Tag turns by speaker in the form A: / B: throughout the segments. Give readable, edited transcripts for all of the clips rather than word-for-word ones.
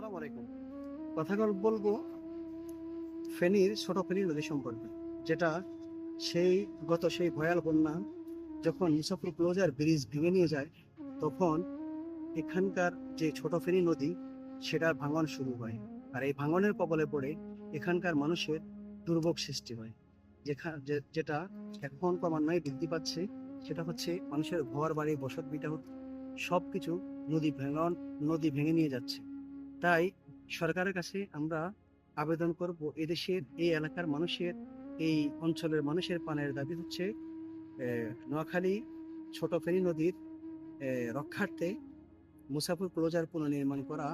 A: আসসালামু আলাইকুম। কথা বলবো ছোট ফেনীর নদী সম্পর্কে, যেটা সেই ভয়াল বন্যা যখন মুসাফির ক্লোজার ব্রিজ ভেঙে নিয়ে যায়, তখন এখানকার যে ছোট ফেনী নদী সেটার ভাঙন শুরু হয়। আর এই ভাঙনের কবলে পড়ে এখানকার মানুষের দুর্ভোগ সৃষ্টি হয়। যেটা এখন ক্রমান্বয়ে বৃদ্ধি পাচ্ছে, সেটা হচ্ছে মানুষের ঘর বাড়ি বসত ভিটা সবকিছু নদী ভেঙে নিয়ে যাচ্ছে। তাই সরকারের কাছে আমরা আবেদন করব, এদেশের এই এলাকার মানুষের, এই অঞ্চলের মানুষের পানের দাবি হচ্ছে নোয়াখালী ছোট ফেনী নদীর রক্ষার্থে মুসাফির ক্লোজার পুনর্নির্মাণ করা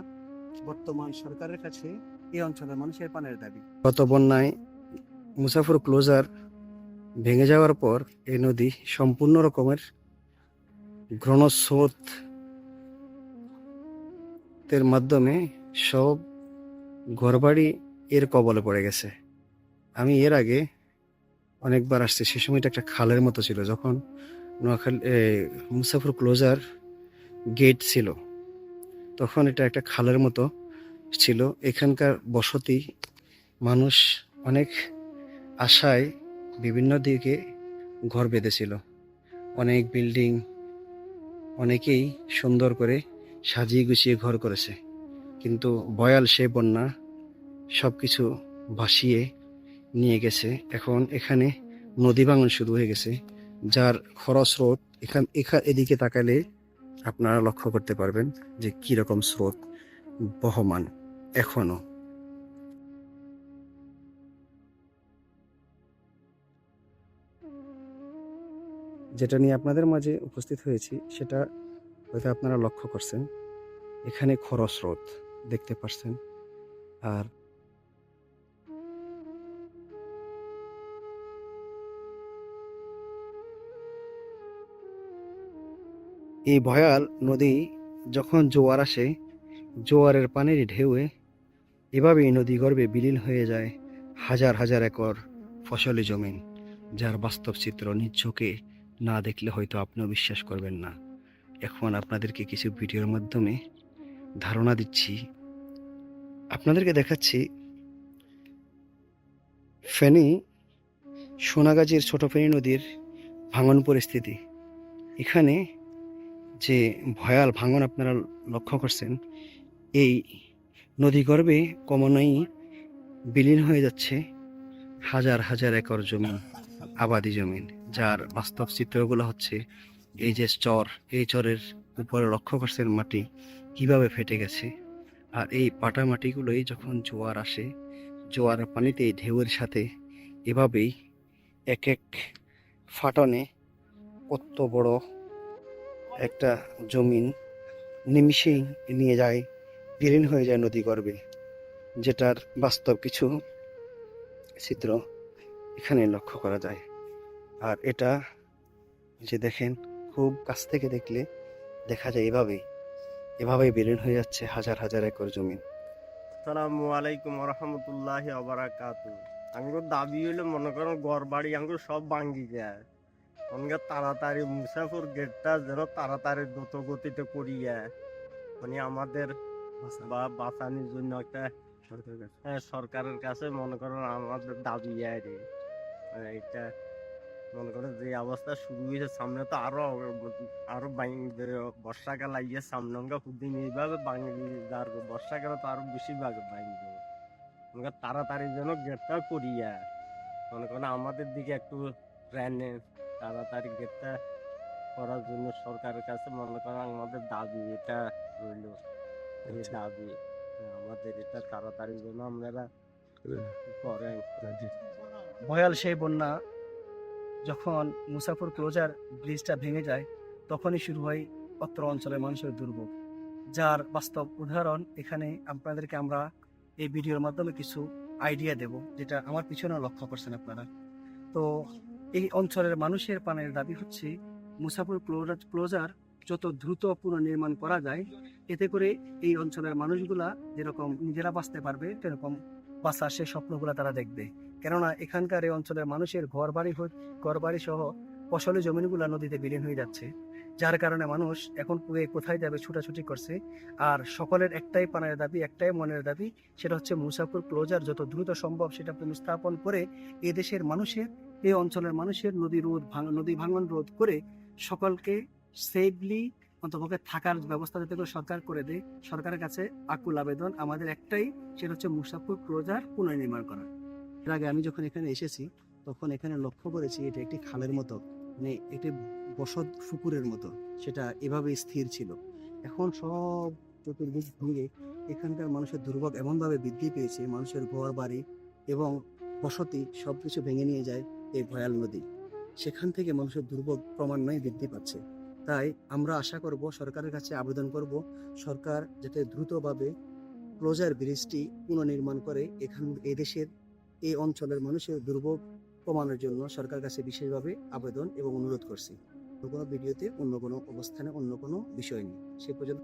A: বর্তমান সরকারের কাছে এই অঞ্চলের মানুষের পানের দাবি। গত বন্যায় মুসাফির ক্লোজার ভেঙে যাওয়ার পর এই নদী সম্পূর্ণ রকমের ঘনস্রোতের মাধ্যমে সব ঘরবাড়ি এর কবলে পড়ে গেছে। আমি এর আগে অনেকবার আসছি, সে সময়টা একটা খালের মতো ছিল। যখন নোয়াখালী মুসাফির ক্লোজার গেট ছিল, তখন এটা একটা খালের মতো ছিল। এখানকার বসতি মানুষ অনেক আশায় বিভিন্ন দিকে ঘর বেঁধেছিল, অনেক বিল্ডিং, অনেকেই সুন্দর করে সাজিয়ে গুছিয়ে ঘর করেছে। কিন্তু ভয়াল সেই বন্যা সবকিছু ভাসিয়ে নিয়ে গেছে। এখন এখানে নদী ভাঙন শুরু হয়ে গেছে, যার খরস্রোত এদিকে তাকালে আপনারা লক্ষ্য করতে পারবেন যে কি রকম স্রোত বহমান এখনো। যেটা নিয়ে আপনাদের মাঝে উপস্থিত হয়েছি, সেটা হয়তো আপনারা লক্ষ্য করছেন। এখানে খরস্রোত দেখতে পাচ্ছেন। আর এই ভয়াল নদী যখন জোয়ার আসে, জোয়ারের পানির ঢেউয়ে এভাবেই নদী গর্ভে বিলীন হয়ে যায় হাজার হাজার একর ফসলি জমিন, যার বাস্তব চিত্র নিজ চোখে না দেখলে হয়তো আপনিও বিশ্বাস করবেন না। এখন আপনাদেরকে কিছু ভিডিওর মাধ্যমে ধারণা দিচ্ছি, আপনাদেরকে দেখাচ্ছি ফেনী সোনাগাজীর ছোট ফেনী নদীর ভাঙন পরিস্থিতি। এখানে যে ভয়াল ভাঙন আপনারা লক্ষ্য করছেন, এই নদী গর্ভে ক্রমান্বয়ে বিলীন হয়ে যাচ্ছে হাজার হাজার একর জমি, আবাদি জমিন, যার বাস্তব চিত্রগুলো হচ্ছে এই যে চর, এই চরের উপরে লক্ষ্য করছেন মাটি কিভাবে ফেটে গেছে। আর এই পাটা মাটিগুলোই যখন জোয়ার আসে, জোয়ারের পানিতে ঢেউয়ের সাথে এভাবেই এক এক ফাটনে কত বড় একটা জমিন নিমিষেই নিয়ে যায়, বিলীন হয়ে যায় নদী গর্ভে, যেটার বাস্তব কিছু চিত্র এখানে লক্ষ্য করা যায়। আর এটা যে দেখেন, খুব কাছ থেকে দেখলে দেখা যায় এভাবেই বিলীন হয়ে যাচ্ছে হাজার হাজার একর জমি।
B: আসসালামু আলাইকুম রহমতুল্লাহ আবরাকাতু। আঙ্গুর দাবি হইলে মনে করেন ঘর বাড়ি আঙ্গুর সব ভাঙ্গি যায়। অনগা তাড়াতাড়ি মুসাফির গেটটা যেন তাড়াতাড়ি দ্রুত গতিতে করিয়া মানে আমাদের বাঁচানোর জন্য একটা সরকারের কাছে মনে করেন আমাদের দাবি রে। এটা মনে করেন যে অবস্থা শুরু হয়েছে, সামনে তো আরো বর্ষাকাল আইয়ে সামনে হুদিন এইভাবে বাঙালি যার বর্ষাকালে তো আরো বেশি ভাঙবে। তাড়াতাড়ি যেন গেটটা করিয়া মনে করেন আমাদের দিকে একটু ট্রেনে তাড়াতাড়ি গেটটা করার জন্য সরকারের কাছে মনে করেন আমাদের দাবি এটা রইল। এই দাবি আমাদের এটা তাড়াতাড়ি যেন আপনারা করেন।
A: ভয়াল সেই বন্যা যখন মুসাফির ক্লোজার ব্রিজটা ভেঙে যায়, তখনই শুরু হয় অত্র অঞ্চলের মানুষের দুর্ভোগ, যার বাস্তব উদাহরণ এখানে আপনাদেরকে আমরা এই ভিডিওর মাধ্যমে কিছু আইডিয়া দেব, যেটা আমার পিছনে লক্ষ্য করছেন আপনারা। তো এই অঞ্চলের মানুষের পানের দাবি হচ্ছে মুসাফির ক্লোজার যত দ্রুত পুনর্নির্মাণ করা যায়, এতে করে এই অঞ্চলের মানুষগুলা যেরকম নিজেরা বাঁচতে পারবে, সেরকম বাঁচার সেই স্বপ্নগুলা তারা দেখবে। কেননা এখানকার এই অঞ্চলের মানুষের ঘর বাড়ি সহ ফসলি জমিনগুলা নদীতে বিলীন হয়ে যাচ্ছে, যার কারণে মানুষ এখন কোথায় যাবে ছুটাছুটি করছে। আর সকলের একটাই প্রাণের দাবি, একটাই মনের দাবি, সেটা হচ্ছে মুসাফির ক্লোজার যত দ্রুত সম্ভব সেটা পুনঃস্থাপন করে এই দেশের মানুষের, এই অঞ্চলের মানুষের নদী ভাঙন রোধ করে সকলকে সেফলি অন্তপক্ষে থাকার ব্যবস্থা যাতে করে সরকার করে দেয়। সরকারের কাছে আকুল আবেদন আমাদের একটাই, সেটা হচ্ছে মুসাফির ক্লোজার পুনর্নির্মাণ করা। এর আগে আমি যখন এখানে এসেছি তখন এখানে লক্ষ্য করেছি এটা একটি খালের মতো, মানে একটি বসত পুকুরের মতো, সেটা এভাবে স্থির ছিল। এখন সব চতুর্দিক ভেঙে এখানকার মানুষের দুর্ভোগ এমনভাবে বৃদ্ধি পেয়েছে, মানুষের ঘর বাড়ি এবং বসতি সবকিছু ভেঙে নিয়ে যায় এই ভয়াল নদী। সেখান থেকে মানুষের দুর্ভোগ ক্রমান্বয়ে বৃদ্ধি পাচ্ছে। তাই আমরা আশা করব, সরকারের কাছে আবেদন করব, সরকার যাতে দ্রুতভাবে ক্লোজার ব্রিজটি পুনর্নির্মাণ করে এদেশের এই অঞ্চলের মানুষের দুর্ভোগ কমানোর জন্য সরকারের কাছে বিশেষভাবে আবেদন এবং অনুরোধ করছি। অন্য কোনো ভিডিওতে অন্য কোনো অবস্থানে অন্য কোনো বিষয় নেই। সে পর্যন্ত